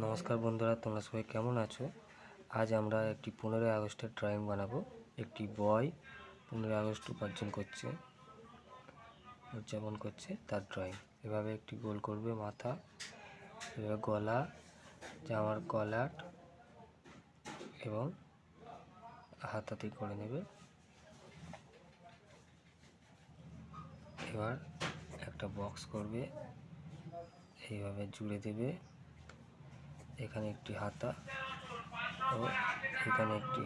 নমস্কার বন্ধুরা, তোমরা সবাই কেমন আছো? আজ আমরা একটি 15ই আগস্টের ড্রয়িং বানাবো। একটি বয় 15ই আগস্ট উদযাপন করছে তার ড্রয়িং। এভাবে একটি গোল করবে মাথা, এভাবে গলা, জামার কলার এবং হাতাতে করে নেবে। এবার একটা বক্স করবে, এইভাবে জুড়ে দেবে। এখানে একটি হাতা ও এখানে একটি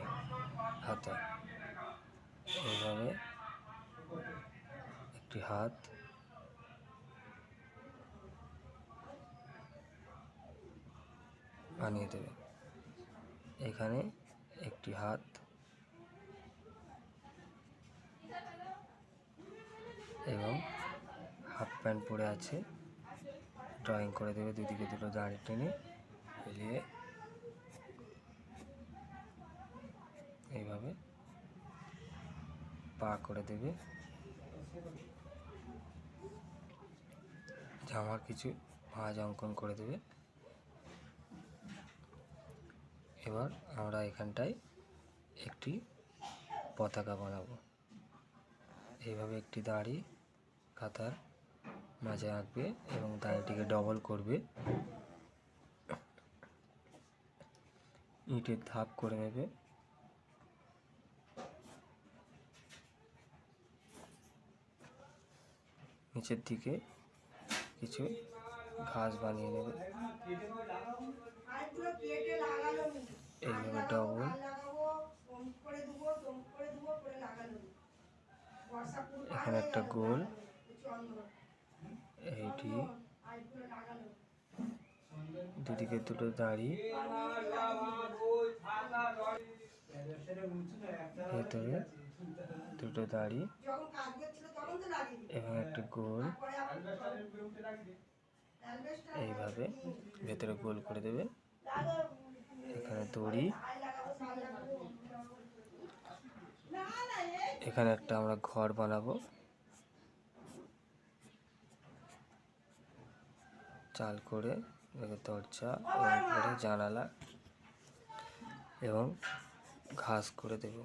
হাতা, এইভাবে একটি হাত বানিয়ে দেবে। এখানে একটি হাত এবং হাফ প্যান্ট পরে আছে, ড্রয়িং করে দেবে। দুদিকে দুটো দাড়ি টেনে মিলিয়ে এইভাবে পা করে দেবে। জামার কিছু ভাঁজ অঙ্কন করে দেবে। এবার আমরা এখানটায় একটি পতাকা বানাবো। এইভাবে একটি দাড়ি কাতার মাঝে আঁকবে এবং দাড়িটিকে ডবল করবে, ইটের ধাপ করে নেবে। নিচের দিকে কিছু ঘাস বানিয়ে নেবে, এইভাবে ডবল। এখানে একটা গোল, এইটি দুদিকে দুটো দাড়ি, ভেতরে দুটো দাড়ি এবং একটা গোল, এইভাবে ভেতরে গোল করে দেবে। এখানে দড়ি, এখানে একটা আমরা ঘর বানাবো, চাল করে দরজা এবং পরে জানালা এবং ঘাস করে দেব।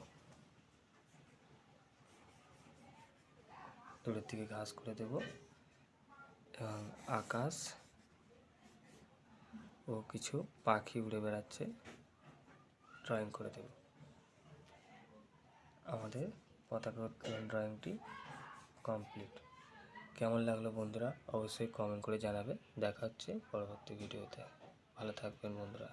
দূরের থেকে ঘাস করে দেব এবং আকাশ ও কিছু পাখি উড়ে বেড়াচ্ছে ড্রয়িং করে দেব। আমাদের পতাকা উত্তোলন ড্রয়িংটি কমপ্লিট। কেমন লাগলো বন্ধুরা অবশ্যই কমেন্ট করে জানাবে। দেখা হচ্ছে পরবর্তী ভিডিওতে। ভালো থাকবেন বন্ধুরা।